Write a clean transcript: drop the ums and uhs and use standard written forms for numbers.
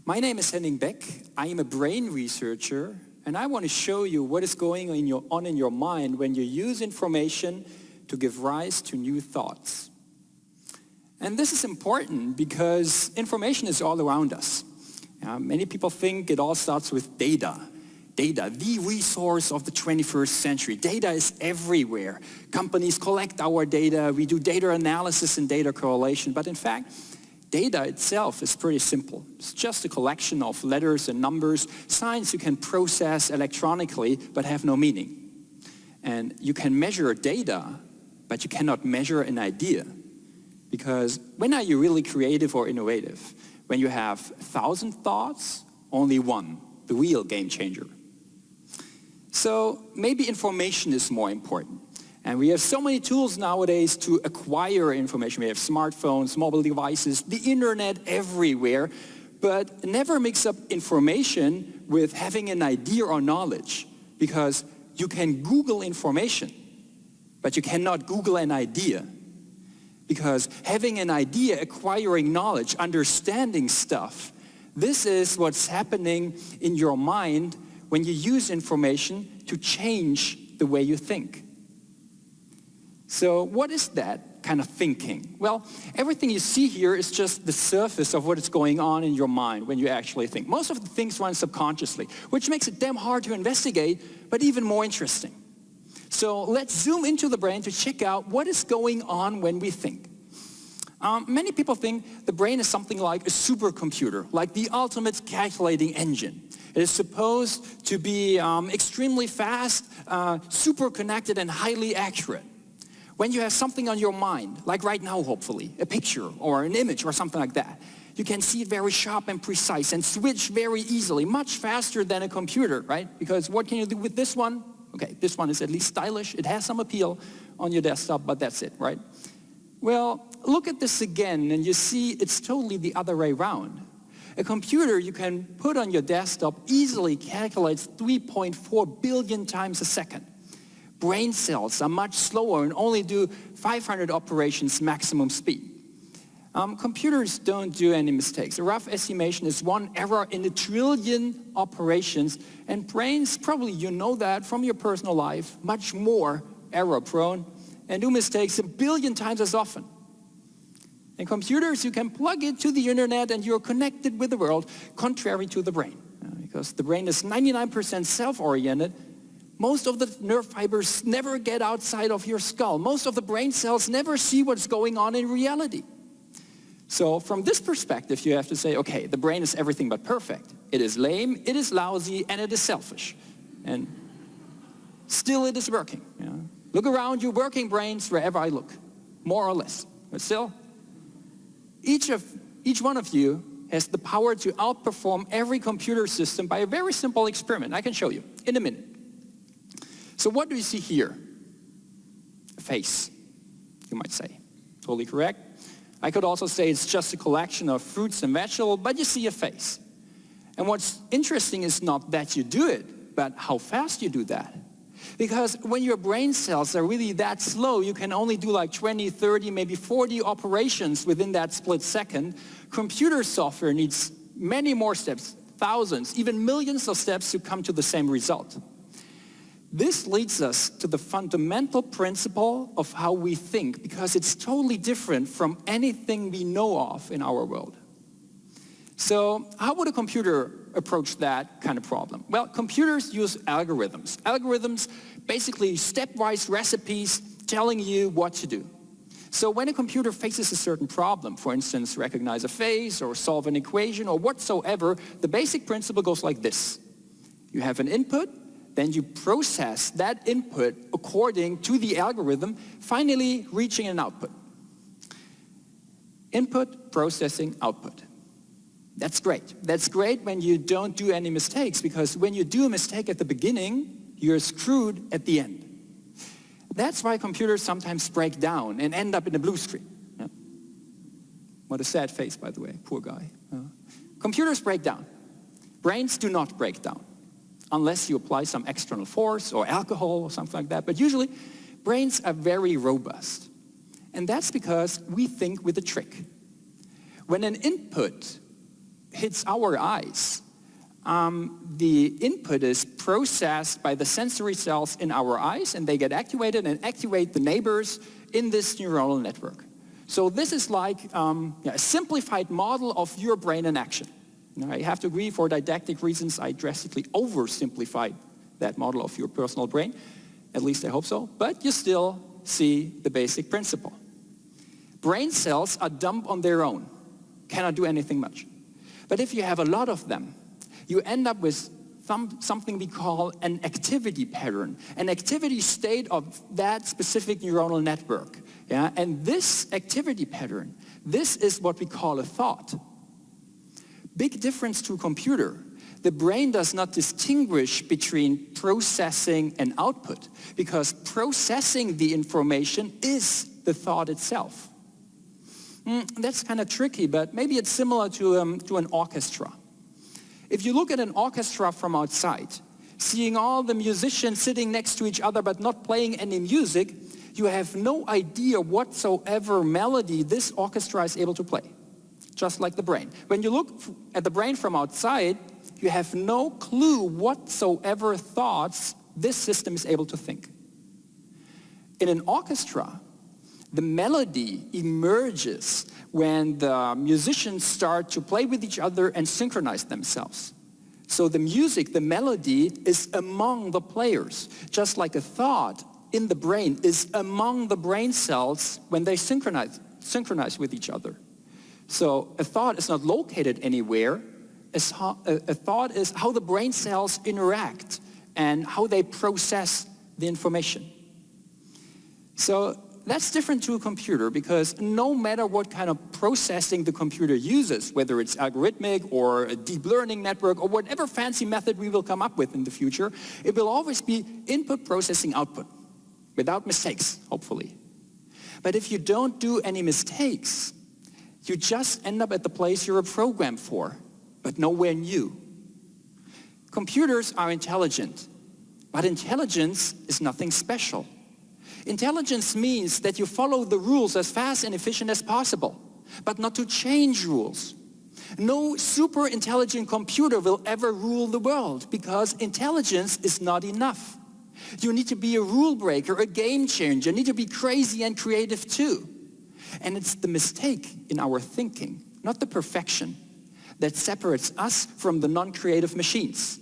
My name is Henning Beck. I am a brain researcher, and I want to show you what is going on in your mind when you use information to give rise to new thoughts. And this is important because information is all around us. Many people think it all starts with data. Data, the resource of the 21st century. Data is everywhere. Companies collect our data. We do data analysis and data correlation. But in fact, data itself is pretty simple. It's just a collection of letters and numbers, signs you can process electronically but have no meaning. And you can measure data, but you cannot measure an idea. Because when are you really creative or innovative? When you have 1,000 thoughts, only one, the real game changer. So maybe information is more important. And we have so many tools nowadays to acquire information. We have smartphones, mobile devices, the internet everywhere, but never mix up information with having an idea or knowledge, because you can Google information, but you cannot Google an idea. Because having an idea, acquiring knowledge, understanding stuff, this is what's happening in your mind when you use information to change the way you think. So what is that kind of thinking? Well, everything you see here is just the surface of what is going on in your mind when you actually think. Most of the things run subconsciously, which makes it damn hard to investigate, but even more interesting. So let's zoom into the brain to check out what is going on when we think. Many people think the brain is something like a supercomputer, like the ultimate calculating engine. It is supposed to be extremely fast, super connected, and highly accurate. When you have something on your mind, like right now hopefully, a picture or an image or something like that, you can see it very sharp and precise and switch very easily, much faster than a computer, right? Because what can you do with this one? Okay, this one is at least stylish. It has some appeal on your desktop, but that's it, right? Well, look at this again, and you see it's totally the other way around. A computer you can put on your desktop easily calculates 3.4 billion times a second. Brain cells are much slower and only do 500 operations maximum speed. Computers don't do any mistakes. A rough estimation is 1 error in 1 trillion operations, and brains, probably you know that from your personal life, much more error prone and do mistakes 1 billion times as often. In computers, you can plug it to the internet and you're connected with the world, contrary to the brain. Because the brain is 99% self-oriented. Most of the nerve fibers never get outside of your skull. Most of the brain cells never see what's going on in reality. So from this perspective, you have to say, okay, the brain is everything but perfect. It is lame, it is lousy, and it is selfish. And still it is working. Look around you, working brains wherever I look, more or less. But still, each one of you has the power to outperform every computer system by a very simple experiment. I can show you in a minute. So what do you see here? A face, you might say. Totally correct. I could also say it's just a collection of fruits and vegetables, but you see a face. And what's interesting is not that you do it, but how fast you do that. Because when your brain cells are really that slow, you can only do like 20, 30, maybe 40 operations within that split second. Computer software needs many more steps, thousands, even millions of steps to come to the same result. This leads us to the fundamental principle of how we think, because it's totally different from anything we know of in our world. So how would a computer approach that kind of problem? Well, computers use algorithms. Algorithms, basically stepwise recipes telling you what to do. So when a computer faces a certain problem, for instance, recognize a face or solve an equation or whatsoever, the basic principle goes like this. You have an input, then you process that input according to the algorithm, finally reaching an output. Input, processing, output. That's great. That's great when you don't do any mistakes, because when you do a mistake at the beginning, you're screwed at the end. That's why computers sometimes break down and end up in a blue screen. Yeah. What a sad face, by the way, poor guy. Computers break down. Brains do not break down, unless you apply some external force or alcohol or something like that. But usually, brains are very robust. And that's because we think with a trick. When an input hits our eyes, the input is processed by the sensory cells in our eyes, and they get activated and activate the neighbors in this neuronal network. So this is like a simplified model of your brain in action. Now, I have to agree, for didactic reasons, I drastically oversimplified that model of your personal brain. At least I hope so. But you still see the basic principle. Brain cells are dumb on their own, cannot do anything much. But if you have a lot of them, you end up with something we call an activity pattern, an activity state of that specific neuronal network. Yeah? And this activity pattern, this is what we call a thought. Big difference to a computer. The brain does not distinguish between processing and output, because processing the information is the thought itself. That's kind of tricky, but maybe it's similar to an orchestra. If you look at an orchestra from outside, seeing all the musicians sitting next to each other but not playing any music, you have no idea whatsoever melody this orchestra is able to play. Just like the brain. When you look at the brain from outside, you have no clue whatsoever thoughts this system is able to think. In an orchestra, the melody emerges when the musicians start to play with each other and synchronize themselves. So the music, the melody, is among the players, just like a thought in the brain is among the brain cells when they synchronize with each other. So a thought is not located anywhere. A thought is how the brain cells interact and how they process the information. So that's different to a computer, because no matter what kind of processing the computer uses, whether it's algorithmic or a deep learning network or whatever fancy method we will come up with in the future, it will always be input processing output, without mistakes, hopefully. But if you don't do any mistakes, you just end up at the place you're programmed for, but nowhere new. Computers are intelligent, but intelligence is nothing special. Intelligence means that you follow the rules as fast and efficient as possible, but not to change rules. No super intelligent computer will ever rule the world, because intelligence is not enough. You need to be a rule breaker, a game changer. You need to be crazy and creative too. And it's the mistake in our thinking, not the perfection, that separates us from the non-creative machines.